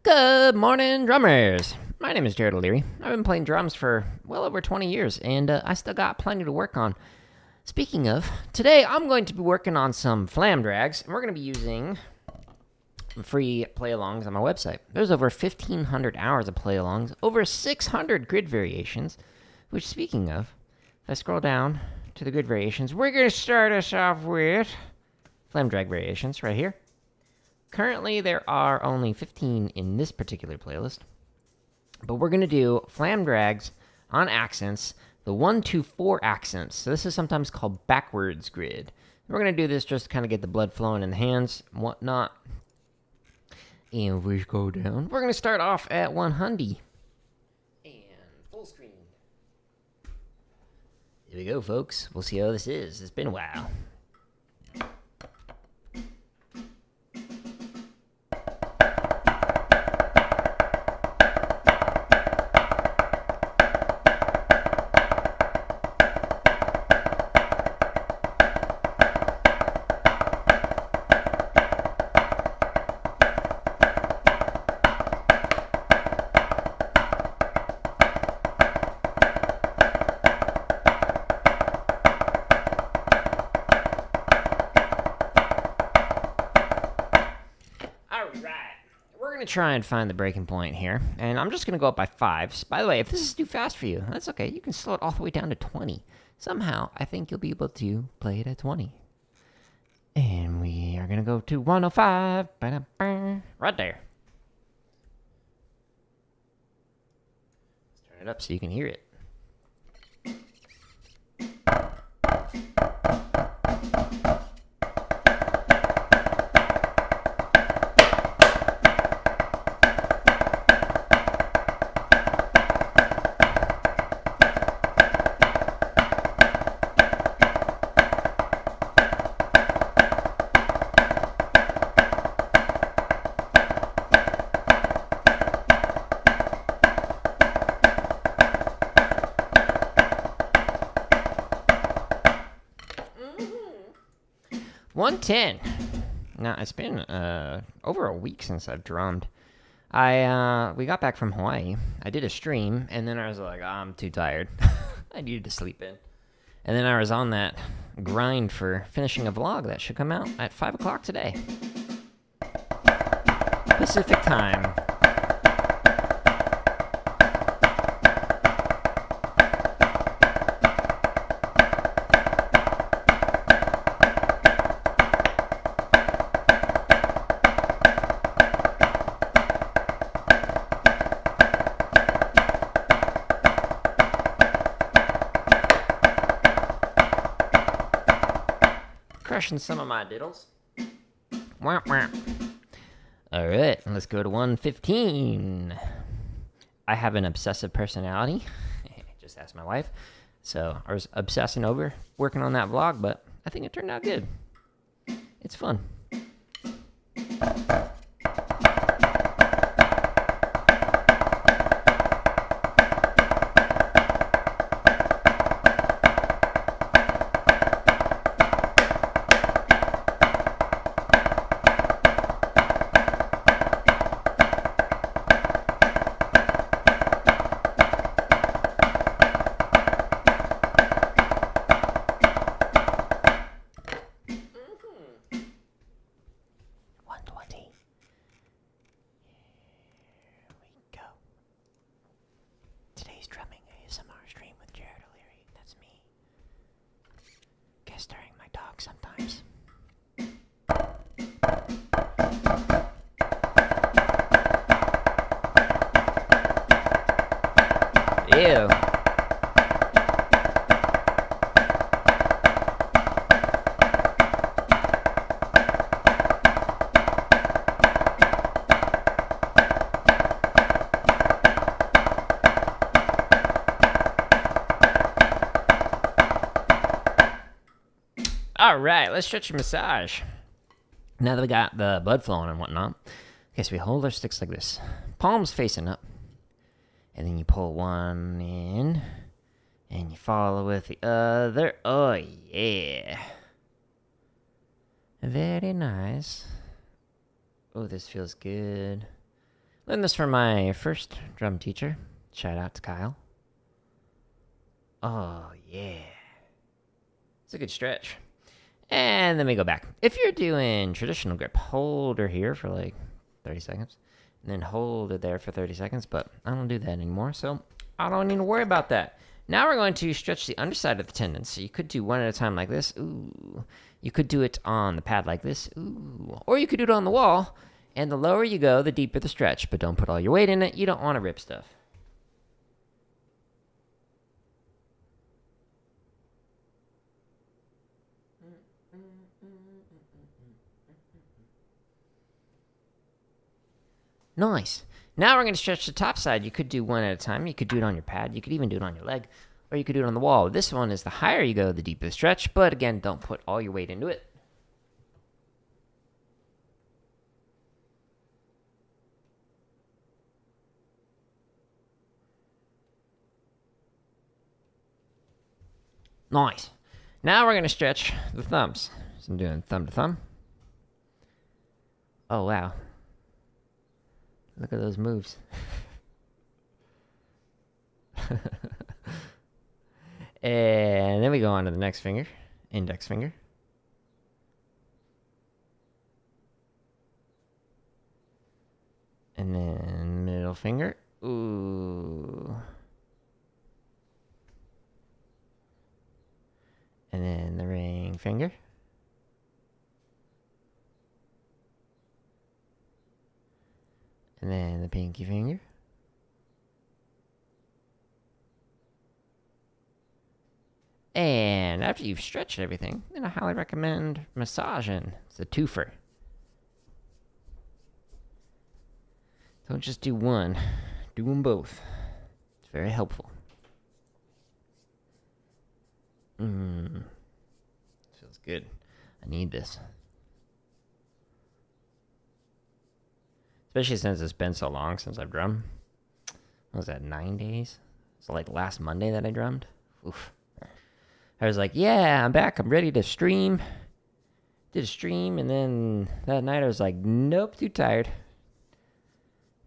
Good morning, drummers! My name is Jared O'Leary. I've been playing drums for well over 20 years, and I still got plenty to work on. Speaking of, today I'm going to be working on some Flam drags, and we're going to be using free play-alongs on my website. There's over 1,500 hours of play-alongs, over 600 grid variations, which, speaking of, if I scroll down to the grid variations, we're going to start us off with Flam drag variations right here. Currently, there are only 15 in this particular playlist, but we're going to do Flam drags on accents, the 1, 2, 4 accents. So this is sometimes called backwards grid. We're going to do this just to kind of get the blood flowing in the hands and whatnot. And if we go down, we're going to start off at 100. And full screen. Here we go, folks. We'll see how this is. It's been a while. Try and find the breaking point here, and I'm just gonna go up by 5s. By the way, if this is too fast for you, that's okay. You can slow it all the way down to 20. Somehow, I think you'll be able to play it at 20. And we are gonna go to 105. Right there. Let's turn it up so you can hear it. Mm-hmm. 110. Now, it's been over a week since I've drummed. We got back from Hawaii. I did a stream, and then I was like, I'm too tired. I needed to sleep in. And then I was on that grind for finishing a vlog that should come out at 5 o'clock today. Pacific time. Crushing some of my diddles. Womp womp. Alright, let's go to 115. I have an obsessive personality. Just ask my wife. So I was obsessing over working on that vlog, but I think it turned out good. It's fun. stirring my dog sometimes. Ew. All right, let's stretch your massage. Now that we got the blood flowing and whatnot, okay, so we hold our sticks like this. Palms facing up. And then you pull one in, and you follow with the other. Oh, yeah. Very nice. Oh, this feels good. Learned this from my first drum teacher. Shout out to Kyle. Oh, yeah. It's a good stretch. And then we go back. If you're doing traditional grip, hold her here for like 30 seconds. And then hold it there for 30 seconds. But I don't do that anymore, so I don't need to worry about that. Now we're going to stretch the underside of the tendons. So you could do one at a time like this. Ooh. You could do it on the pad like this. Ooh. Or you could do it on the wall. And the lower you go, the deeper the stretch. But don't put all your weight in it. You don't want to rip stuff. Nice. Now we're going to stretch the top side. You could do one at a time. You could do it on your pad. You could even do it on your leg. Or you could do it on the wall. This one is the higher you go, the deeper the stretch. But again, don't put all your weight into it. Nice. Now we're going to stretch the thumbs. So I'm doing thumb to thumb. Oh, wow. Look at those moves. And then we go on to the next finger, index finger. And then middle finger. Ooh. And then the ring finger. And then the pinky finger. And after you've stretched everything, then I highly recommend massaging. It's a twofer. Don't just do one. Do them both. It's very helpful. Feels good. I need this. Especially since it's been so long since I've drummed. What was that, 9 days? It's like last Monday that I drummed. Oof. I was like, yeah, I'm back. I'm ready to stream. Did a stream, and then that night I was like, nope, too tired.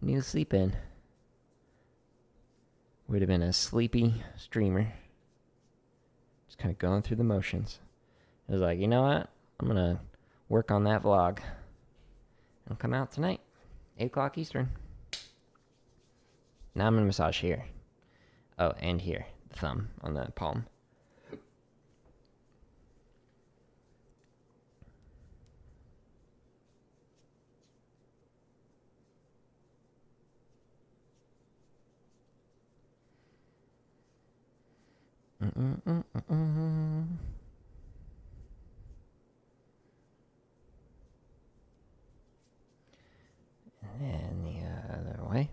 Need to sleep in. Would have been a sleepy streamer. Just kind of going through the motions. I was like, you know what? I'm going to work on that vlog. It'll come out tonight. 8 o'clock Eastern. Now I'm going to massage here. Oh, and here. The thumb on the palm. And the other way.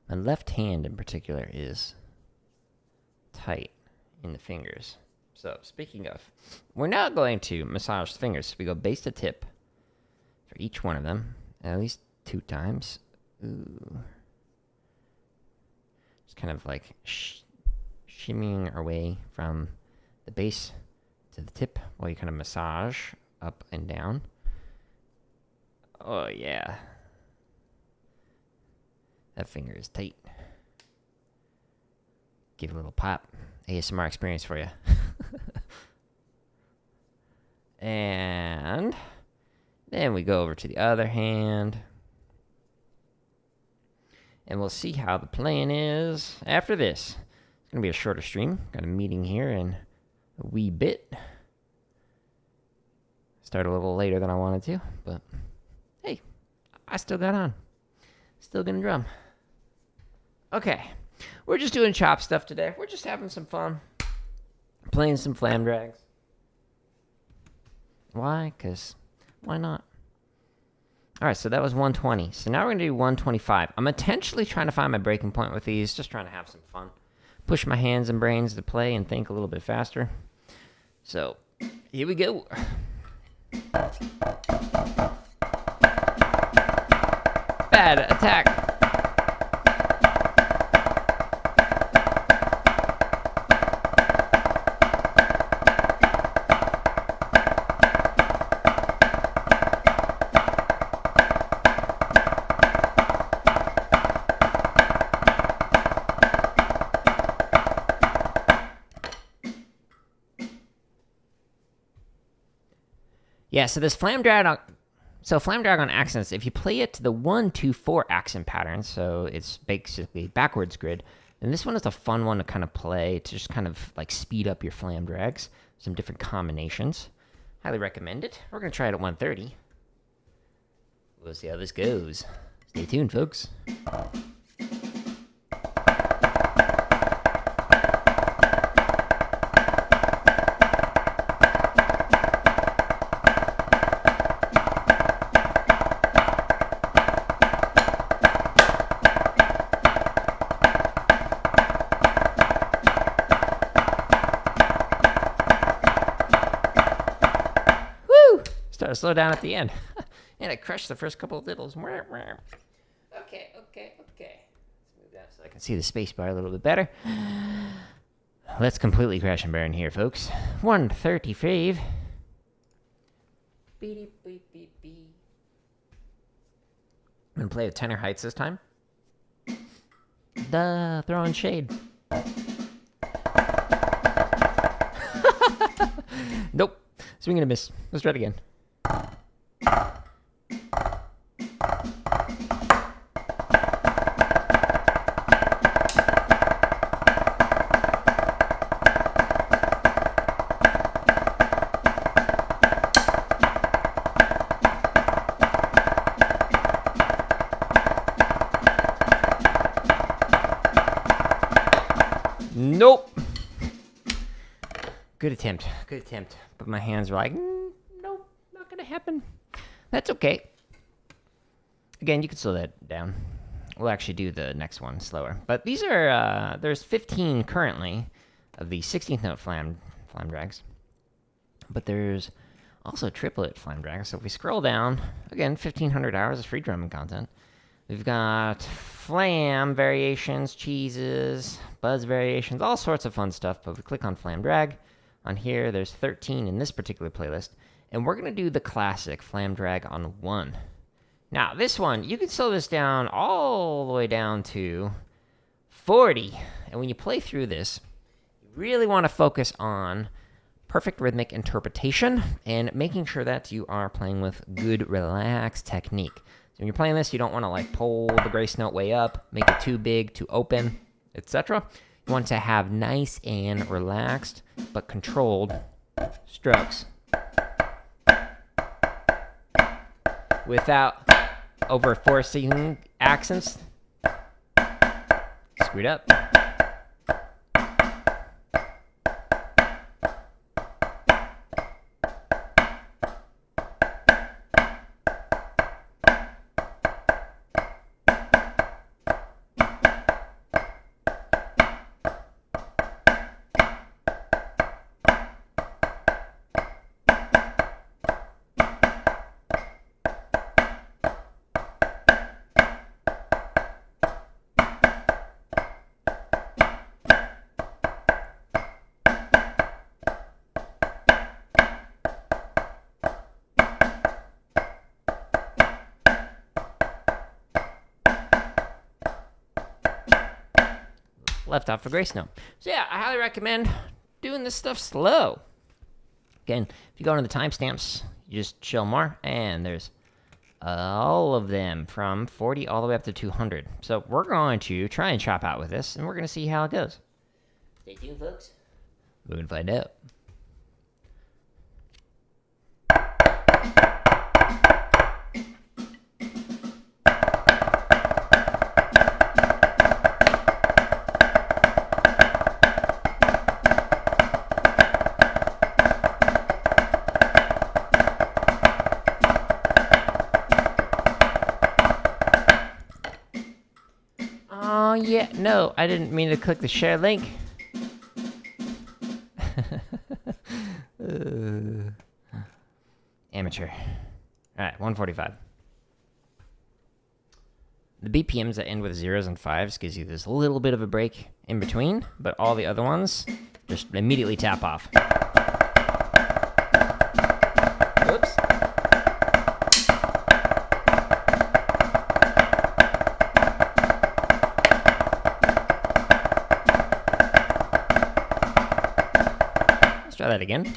My left hand in particular is tight in the fingers. So speaking of, we're now going to massage the fingers. So we go base to tip for each one of them, at least 2 times. Ooh. Just kind of like shimmying our way from the base to the tip while you kind of massage up and down. Oh, yeah. That finger is tight. Give it a little pop. ASMR experience for you. And then we go over to the other hand. And we'll see how the playing is after this. Gonna be a shorter stream. Got a meeting here in a wee bit. Start a little later than I wanted to, but hey, I still got on. Still gonna drum. Okay, we're just doing chop stuff today. We're just having some fun. Playing some flam drags. Why? Because why not? All right, so that was 120. So now we're going to do 125. I'm intentionally trying to find my breaking point with these, just trying to have some fun. Push my hands and brains to play and think a little bit faster. So here we go. Bad attack. Yeah, so this flam drag on accents, if you play it to the 1-2-4 accent pattern, so it's basically backwards grid, then this one is a fun one to kind of play to just kind of like speed up your flam drags, some different combinations. Highly recommend it. We're going to try it at 130. We'll see how this goes. Stay tuned, folks. Started to slow down at the end. And I crushed the first couple of diddles. Okay. Let's move that so I can see the space bar a little bit better. Let's completely crash and burn here, folks. 135. I'm gonna play with tenor heights this time. Duh, throwing shade. Nope. Swing and a miss. Let's try it again. Nope. Good attempt. But my hands were like, nope, not gonna happen. That's okay. Again, you can slow that down. We'll actually do the next one slower. But these are, there's 15 currently of the 16th note flam drags. But there's also triplet flam drags. So if we scroll down, again, 1,500 hours of free drumming content. We've got flam variations, cheeses, buzz variations, all sorts of fun stuff. But if we click on flam drag, on here, there's 13 in this particular playlist. And we're going to do the classic flam drag on 1. Now, this one, you can slow this down all the way down to 40. And when you play through this, you really want to focus on perfect rhythmic interpretation and making sure that you are playing with good, relaxed technique. So when you're playing this, you don't want to like pull the grace note way up, make it too big, too open, etc. You want to have nice and relaxed, but controlled strokes. Without over forcing accents. Screwed up. Left off for grace note. So yeah, I highly recommend doing this stuff slow. Again, if you go into the timestamps, you just chill more, and there's all of them from 40 all the way up to 200. So we're going to try and chop out with this, and we're going to see how it goes. Stay tuned, folks. We're gonna find out. Oh, yeah. No, I didn't mean to click the share link. Amateur. Alright, 145. The BPMs that end with 0s and 5s gives you this little bit of a break in between, but all the other ones just immediately tap off. Whoops. Let's try that again.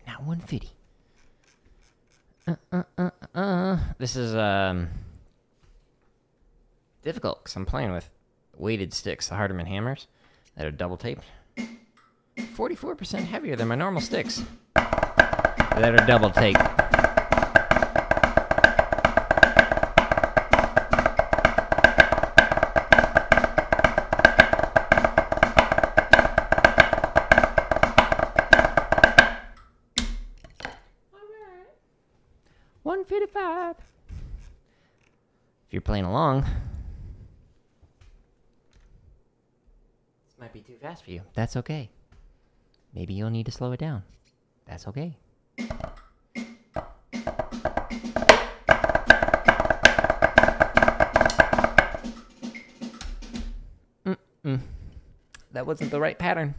Now 150. This is difficult because I'm playing with weighted sticks, the Hardeman hammers that are double taped. 44% heavier than my normal sticks that are double taped. Alright. 155. If you're playing along, this might be too fast for you. That's okay. Maybe you'll need to slow it down. That's okay. That wasn't the right pattern.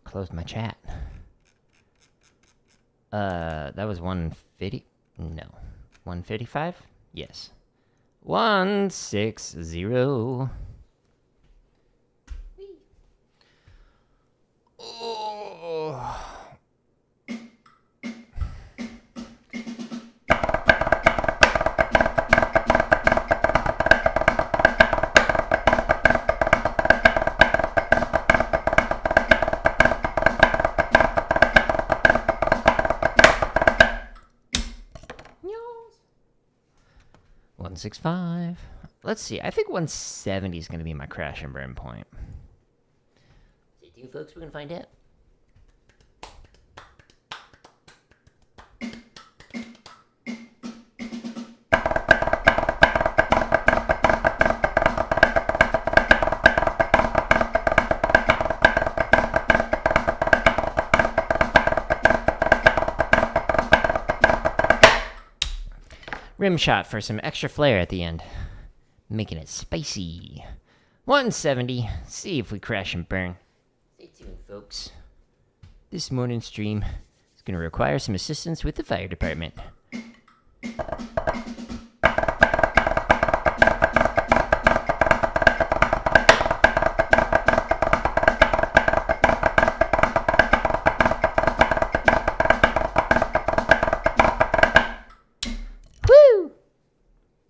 Closed my chat. That was 150? No. 155? Yes. 160. Oh. $165. Let's see. I think 170 is going to be my crash and burn point. Stay tuned, folks. We're going to find out. Rim shot for some extra flair at the end. Making it spicy. 170. See if we crash and burn. Stay tuned, folks. This morning's stream is going to require some assistance with the fire department.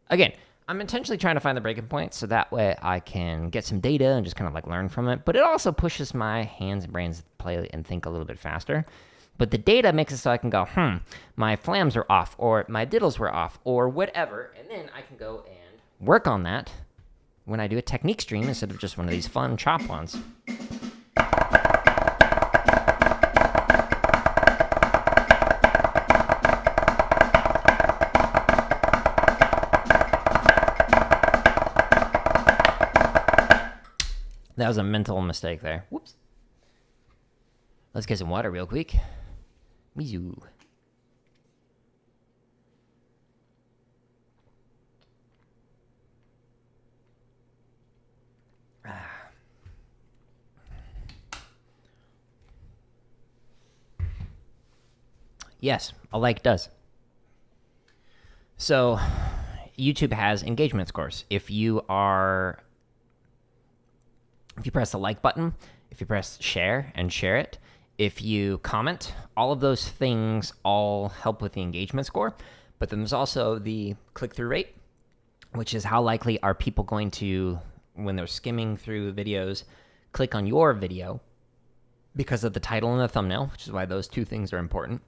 Again, I'm intentionally trying to find the breaking point so that way I can get some data and just kind of like learn from it. But it also pushes my hands and brains to play and think a little bit faster. But the data makes it so I can go, my flams are off, or my diddles were off, or whatever. And then I can go and work on that when I do a technique stream instead of just one of these fun chop ones. That was a mental mistake there. Whoops. Let's get some water real quick. Mizu. Yes, a like does. So, YouTube has engagement scores. If you press the like button, if you press share and share it, if you comment, all of those things all help with the engagement score. But then there's also the click-through rate, which is how likely are people going to, when they're skimming through videos, click on your video because of the title and the thumbnail, which is why those two things are important.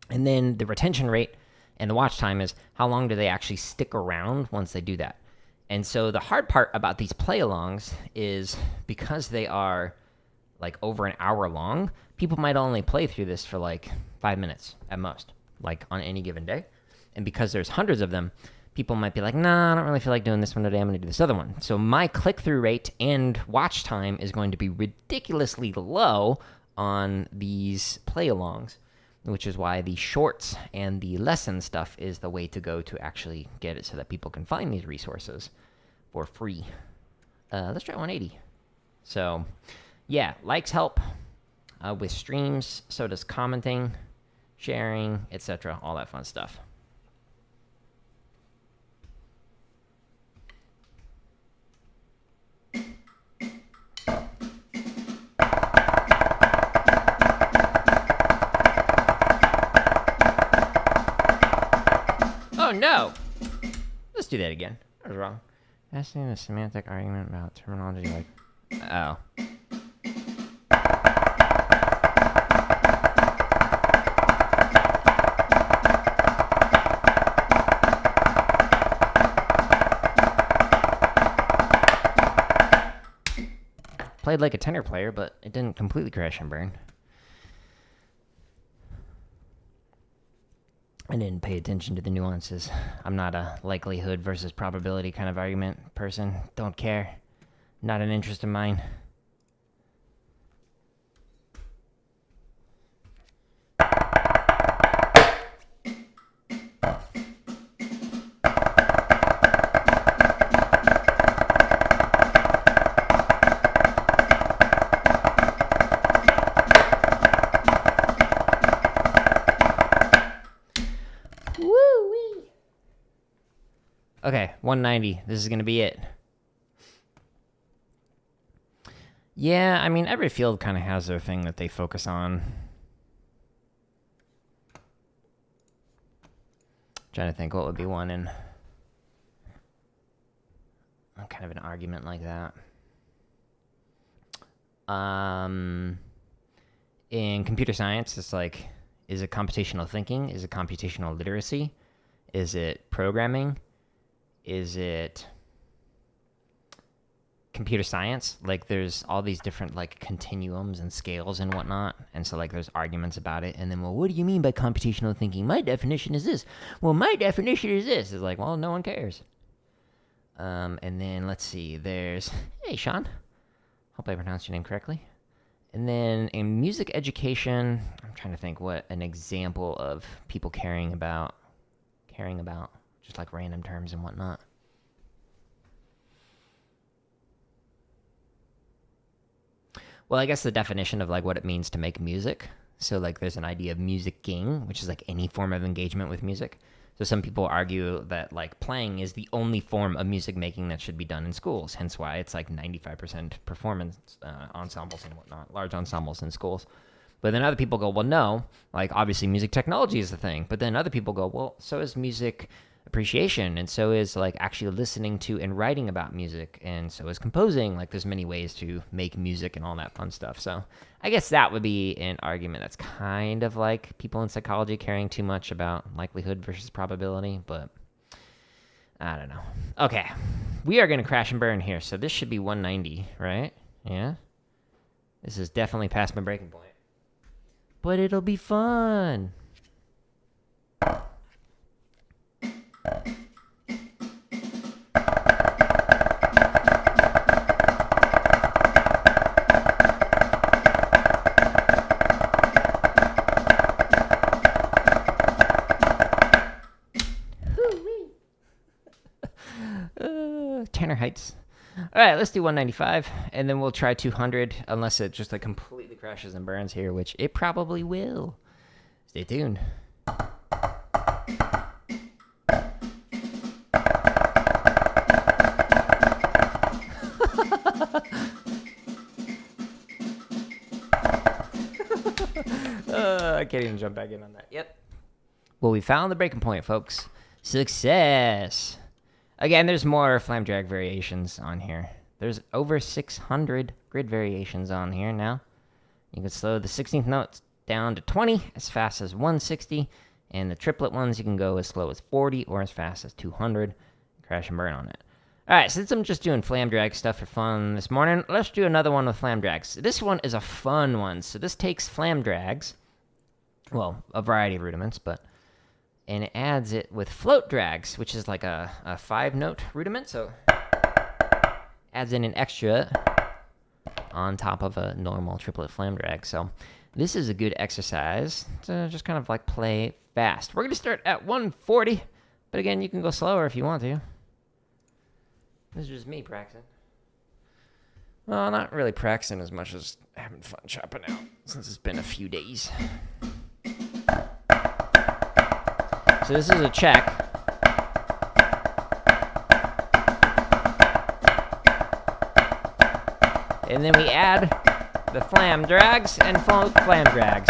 And then the retention rate and the watch time is how long do they actually stick around once they do that. And so the hard part about these play-alongs is because they are like over an hour long, people might only play through this for like 5 minutes at most, like on any given day. And because there's hundreds of them, people might be like, nah, I don't really feel like doing this one today. I'm going to do this other one. So my click-through rate and watch time is going to be ridiculously low on these play-alongs, which is why the shorts and the lesson stuff is the way to go to actually get it so that people can find these resources for free. Let's try 180. So, yeah, likes help with streams. So does commenting, sharing, etc. All that fun stuff. Oh no! Let's do that again. I was wrong. Asking a semantic argument about terminology like... Oh. Played like a tenor player, but it didn't completely crash and burn. I didn't pay attention to the nuances. I'm not a likelihood versus probability kind of argument person. Don't care. Not an interest of mine. Okay, 190. This is going to be it. Yeah, I mean, every field kind of has their thing that they focus on. Trying to think what would be one in kind of an argument like that. In computer science, it's like, is it computational thinking? Is it computational literacy? Is it programming? Is it computer science? Like, there's all these different, like, continuums and scales and whatnot. And so, like, there's arguments about it. And then, well, what do you mean by computational thinking? My definition is this. Well, my definition is this. It's like, well, no one cares. And then, let's see. There's... Hey, Sean. Hope I pronounced your name correctly. And then in music education, I'm trying to think what an example of people caring about just like random terms and whatnot. Well, I guess the definition of like what it means to make music. So like there's an idea of musicking, which is like any form of engagement with music. So some people argue that like playing is the only form of music making that should be done in schools. Hence why it's like 95% performance ensembles and whatnot, large ensembles in schools. But then other people go, well, no, like obviously music technology is the thing. But then other people go, well, so is music appreciation, and so is like actually listening to and writing about music, and so is composing. Like there's many ways to make music and all that fun stuff. So I guess that would be an argument that's kind of like people in psychology caring too much about likelihood versus probability, but I don't know. Okay, we are going to crash and burn here, so this should be 190, right? Yeah, this is definitely past my breaking point, but it'll be fun. Tanner Heights. All right, let's do 195, and then we'll try 200, unless it just like completely crashes and burns here, which it probably will. Stay tuned. I can't even jump back in on that. Yep. Well, we found the breaking point, folks. Success. Again, there's more Flam drag variations on here. There's over 600 grid variations on here now. You can slow the 16th notes down to 20 as fast as 160, and the triplet ones you can go as slow as 40 or as fast as 200. Crash and burn on it. All right, since I'm just doing Flam drag stuff for fun this morning, let's do another one with Flam drags. This one is a fun one. So this takes Flam drags, well, a variety of rudiments, and it adds it with float drags, which is like a 5-note rudiment. So adds in an extra on top of a normal triplet Flam drag. So this is a good exercise to just kind of like play fast. We're going to start at 140, but again, you can go slower if you want to. This is just me practicing. Well, not really practicing as much as having fun chopping out, since it's been a few days. So this is a check. And then we add the Flam drags and float Flam drags.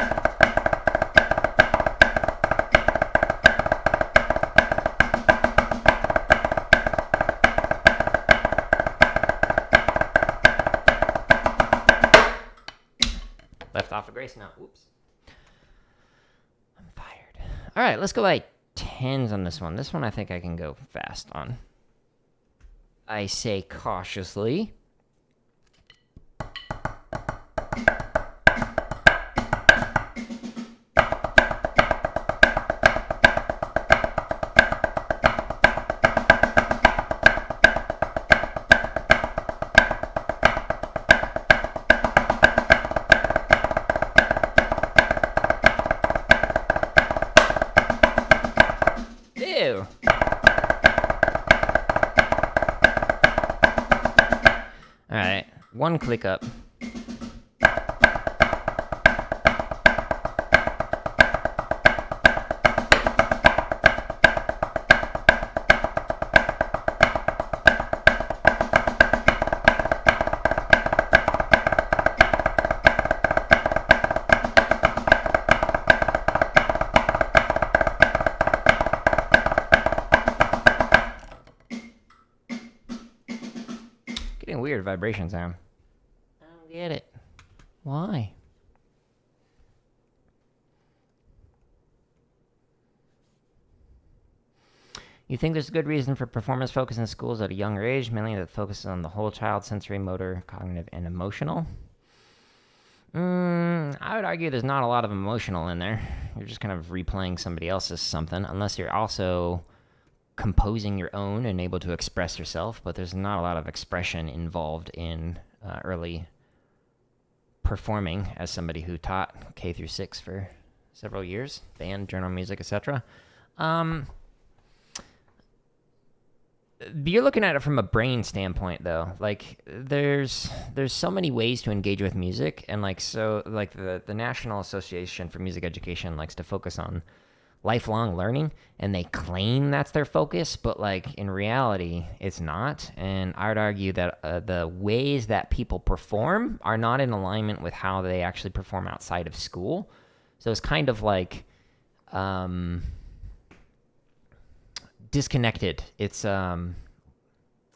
Left off a grace note. Whoops. I'm fired. All right, let's go like 10s on this one. This one I think I can go fast on. I say cautiously. Ew. All right, one click up. Getting weird vibration sound. I don't get it. Why? You think there's a good reason for performance focus in schools at a younger age, mainly that focuses on the whole child, sensory, motor, cognitive, and emotional? I would argue there's not a lot of emotional in there. You're just kind of replaying somebody else's something, unless you're also composing your own and able to express yourself, but there's not a lot of expression involved in early performing as somebody who taught K through 6 for several years, band, journal music, etc. You're looking at it from a brain standpoint, though. Like, there's so many ways to engage with music, and the National Association for Music Education likes to focus on lifelong learning, and they claim that's their focus, but like in reality it's not. And I would argue that the ways that people perform are not in alignment with how they actually perform outside of school. So it's kind of like disconnected. It's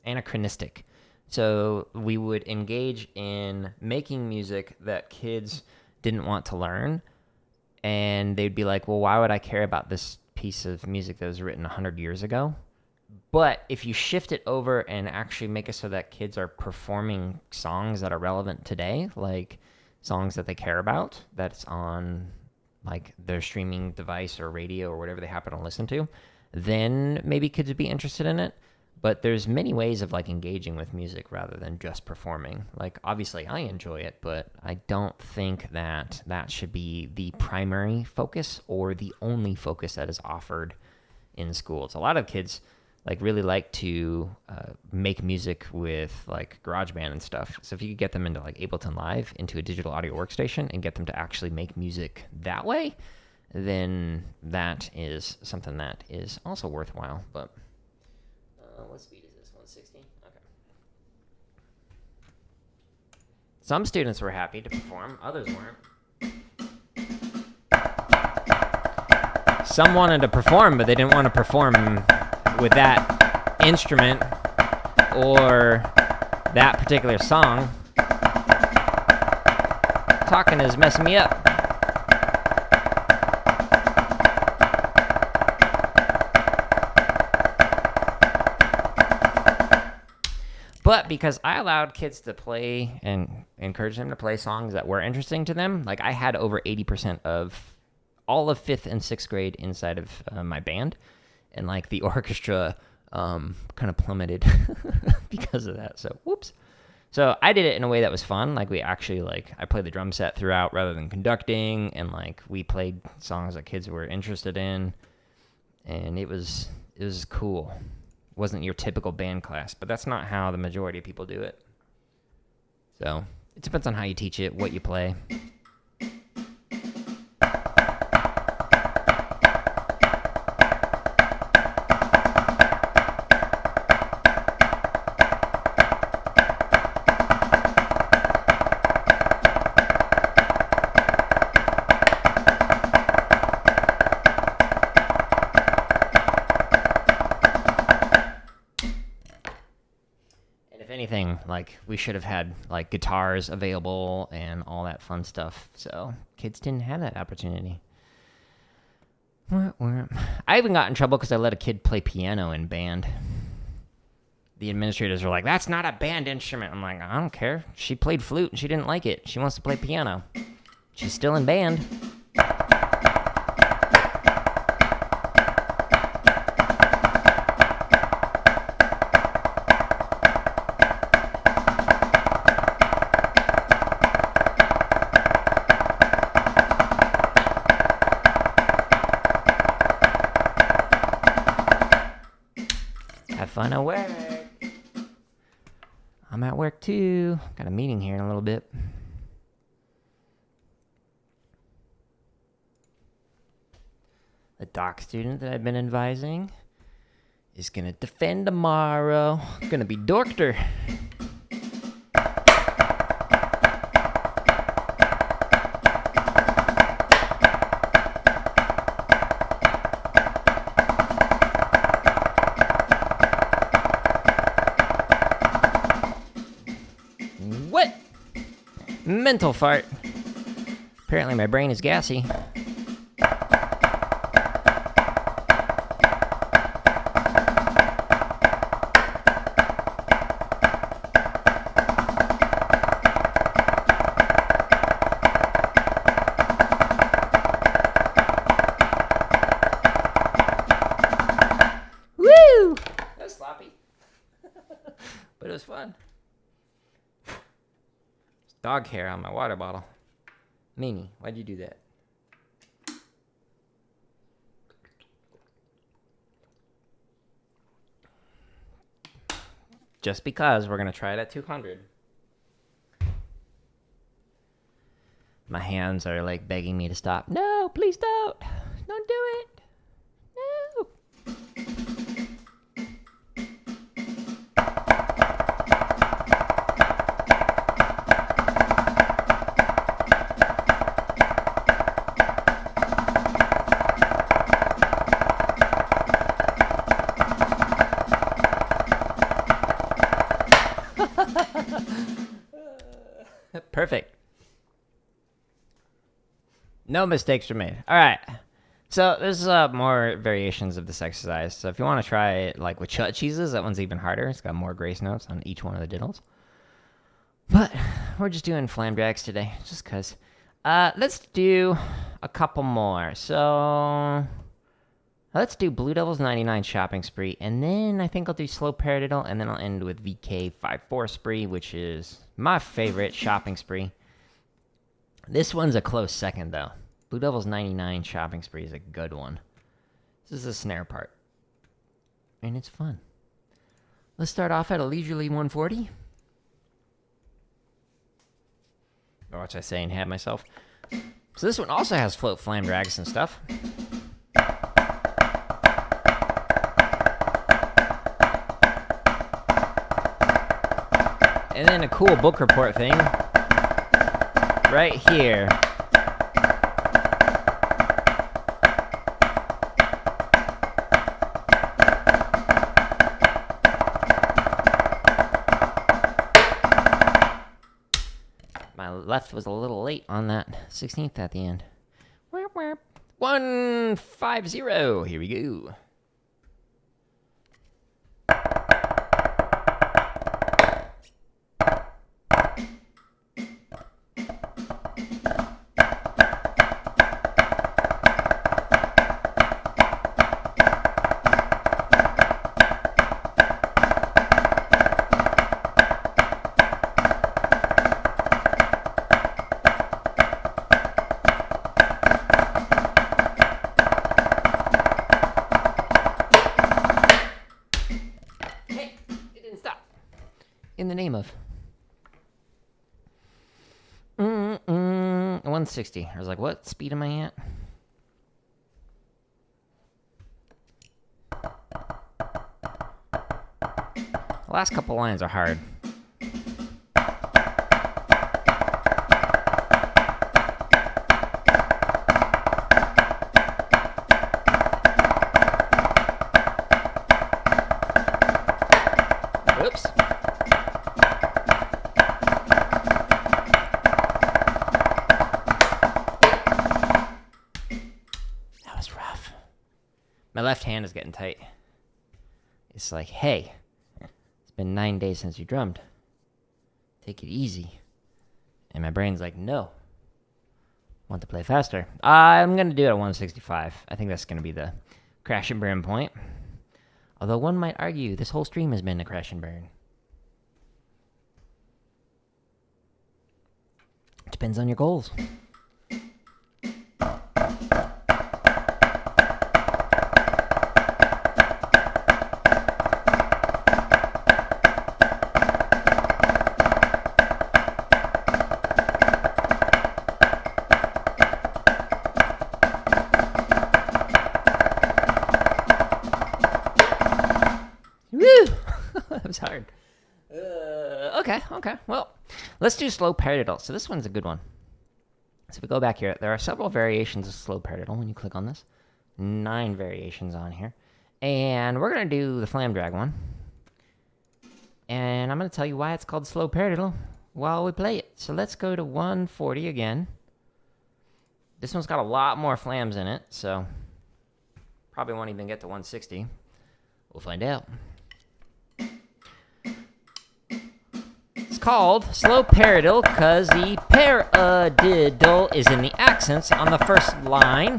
anachronistic. So we would engage in making music that kids didn't want to learn, and they'd be like, well, why would I care about this piece of music that was written 100 years ago? But if you shift it over and actually make it so that kids are performing songs that are relevant today, like songs that they care about, that's on like their streaming device or radio or whatever they happen to listen to, then maybe kids would be interested in it. But there's many ways of like engaging with music rather than just performing. Like, obviously I enjoy it, but I don't think that that should be the primary focus or the only focus that is offered in schools. A lot of kids, like really like to make music with like GarageBand and stuff. So if you could get them into like Ableton Live, into a digital audio workstation, and get them to actually make music that way, then that is something that is also worthwhile. But what speed is this? 160? Okay. Some students were happy to perform, others weren't. Some wanted to perform, but they didn't want to perform with that instrument or that particular song. Talking is messing me up. But because I allowed kids to play and encourage them to play songs that were interesting to them, like I had over 80% of all of 5th and 6th grade inside of my band. And like the orchestra kind of plummeted because of that. So, whoops. So I did it in a way that was fun. Like we actually I played the drum set throughout rather than conducting. And like we played songs that kids were interested in. And it was cool. It wasn't your typical band class, but that's not how the majority of people do it. So it depends on how you teach it, what you play. Anything, like we should have had like guitars available and all that fun stuff, so kids didn't have that opportunity. I even got in trouble because I let a kid play piano in band. The administrators were like, that's not a band instrument. I'm like, I don't care. She played flute and she didn't like it. She wants to play piano. She's still in band. Have fun at work. I'm at work too. Got a meeting here in a little bit. The doc student that I've been advising is gonna defend tomorrow. Gonna be Dorkter. What? Mental fart. Apparently my brain is gassy. Woo! That was sloppy. But it was fun. Dog hair on my water bottle. Mimi, why'd you do that? Just because we're going to try it at 200. My hands are like begging me to stop. No, please don't. Don't do it. No. Perfect. No mistakes were made. All right. So there's more variations of this exercise. So if you want to try it like with chut cheeses, that one's even harder. It's got more grace notes on each one of the diddles. But we're just doing flam drags today, just because. Let's do a couple more. So let's do Blue Devils 99 Shopping Spree, and then I think I'll do Slow Paradiddle, and then I'll end with VK 54 Spree, which is my favorite shopping spree. This one's a close second, though. Blue Devils 99 Shopping Spree is a good one. This is the snare part, and it's fun. Let's start off at a leisurely 140. Or what was I saying? Had myself. So this one also has float flam drags and stuff. And then a cool book report thing right here. My left was a little late on that 16th at the end. 150. Here we go. In the name of 160. I was like, what speed am I at? The last couple lines are hard. Oops. My left hand is getting tight. It's like, hey, it's been 9 days since you drummed. Take it easy. And my brain's like, no. Want to play faster. I'm going to do it at 165. I think that's going to be the crash and burn point. Although one might argue this whole stream has been a crash and burn. Depends on your goals. That was hard. Okay. Well, let's do slow paradiddle. So this one's a good one. So if we go back here, there are several variations of slow paradiddle when you click on this. 9 variations on here. And we're going to do the flam drag one. And I'm going to tell you why it's called slow paradiddle while we play it. So let's go to 140 again. This one's got a lot more flams in it, so probably won't even get to 160. We'll find out. It's called slow paradiddle because the paradiddle is in the accents on the first line.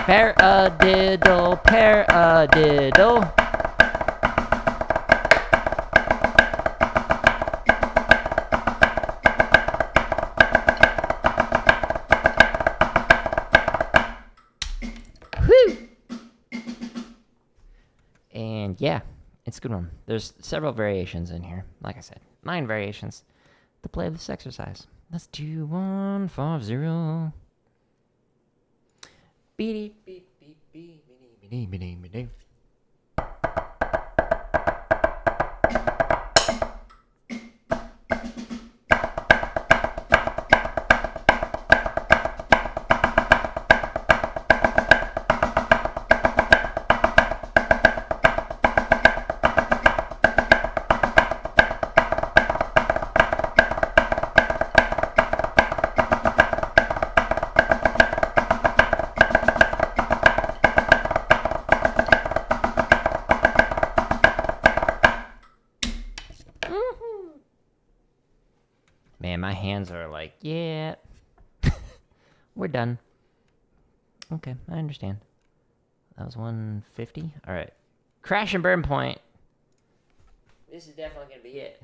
Paradiddle, paradiddle. And yeah, it's a good one. There's several variations in here. Like I said, 9 variations to play this exercise. Let's do 150. Beep beep beep beep beep beep beep beep. Man, my hands are like, yeah, we're done. Okay, I understand. That was 150. All right. Crash and burn point. This is definitely going to be it.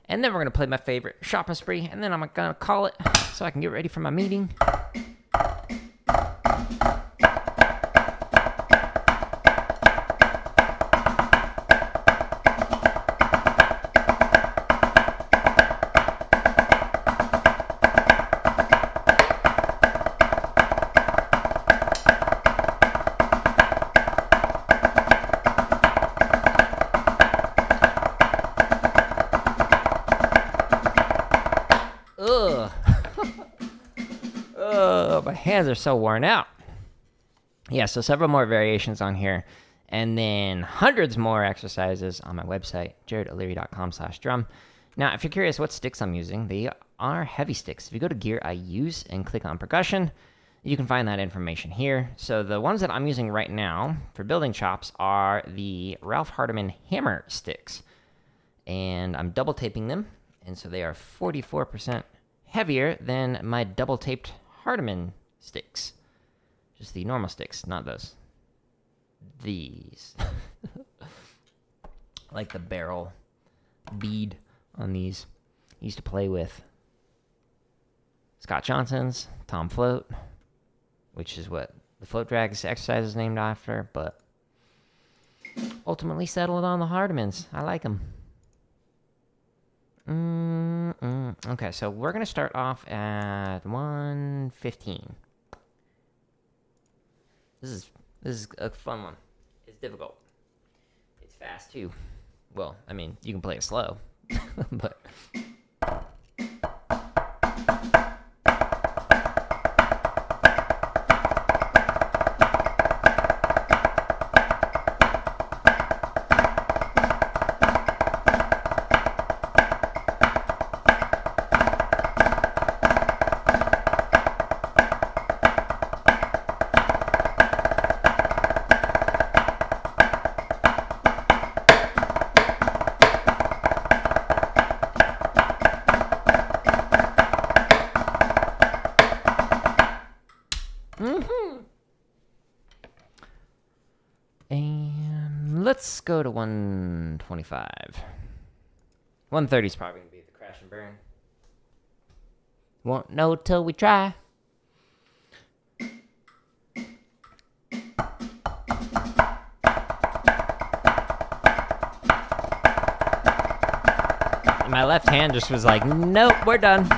And then we're going to play my favorite shopping spree, and then I'm going to call it so I can get ready for my meeting. hands are so worn out. Yeah, so several more variations on here. And then hundreds more exercises on my website, jaredoleary.com/drum. Now, if you're curious what sticks I'm using, they are heavy sticks. If you go to Gear I Use and click on Percussion, you can find that information here. So the ones that I'm using right now for building chops are the Ralph Hardiman hammer sticks. And I'm double taping them, and so they are 44% heavier than my double taped Hardiman sticks. Just the normal sticks, not those. These. Like the barrel bead on these. I used to play with Scott Johnson's Tom Float, which is what the float drags exercise is named after, but ultimately settled on the Hardimans. I like them. Okay, so we're going to start off at 115. This is a fun one. It's difficult. It's fast, too. Well, I mean, you can play it slow, but... And let's go to 125. 130 is probably going to be the crash and burn. Won't know till we try. And my left hand just was like, nope, we're done.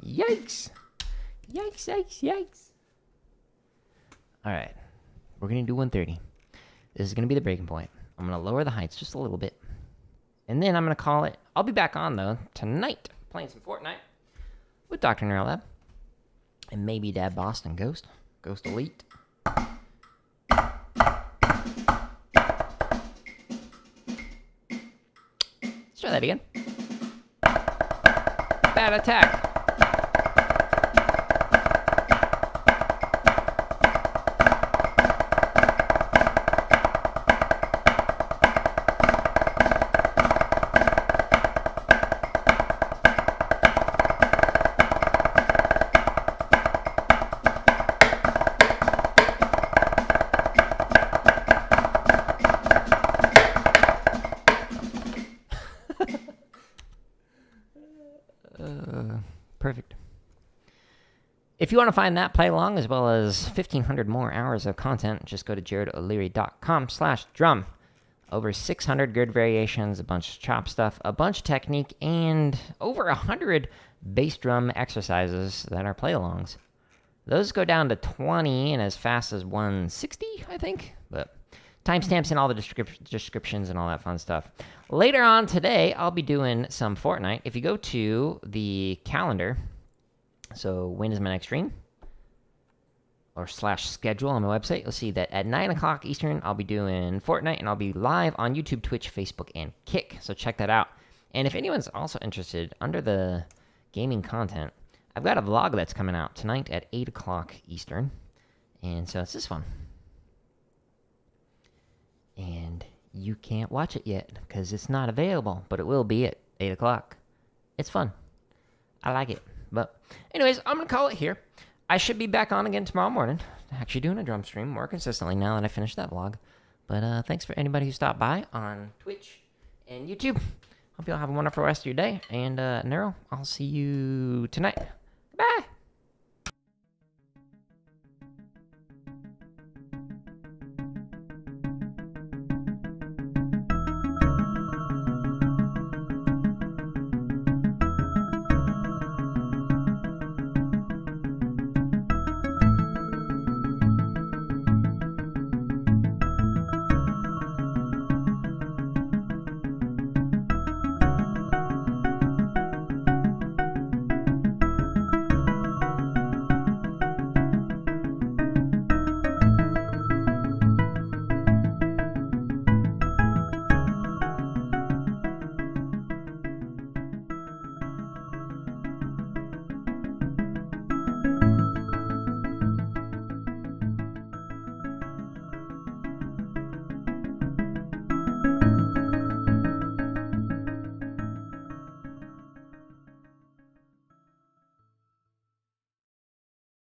Yikes. Yikes, yikes, yikes. All right. We're going to do 130. This is going to be the breaking point. I'm going to lower the heights just a little bit. And then I'm going to call it. I'll be back on, though, tonight, playing some Fortnite with Dr. Neuralab. And maybe Dad Boston Ghost. Ghost Elite. Let's try that again. Bad attack. Perfect. If you want to find that play along as well as 1,500 more hours of content, just go to jaredoleary.com/drum. Over 600 grid variations, a bunch of chop stuff, a bunch of technique, and over 100 bass drum exercises that are play-alongs. Those go down to 20 and as fast as 160, I think. But timestamps and all the descriptions and all that fun stuff. Later on today, I'll be doing some Fortnite. If you go to the calendar, so when is my next stream? Or /schedule on my website, you'll see that at 9 o'clock Eastern, I'll be doing Fortnite, and I'll be live on YouTube, Twitch, Facebook, and Kick. So check that out. And if anyone's also interested, under the gaming content, I've got a vlog that's coming out tonight at 8 o'clock Eastern. And so it's this one. And you can't watch it yet because it's not available, but it will be at 8 o'clock. It's fun. I like it. But anyways, I'm going to call it here. I should be back on again tomorrow morning, actually doing a drum stream more consistently now that I finished that vlog. But thanks for anybody who stopped by on Twitch and YouTube. Hope you all have a wonderful rest of your day. And Neuro, I'll see you tonight. Bye.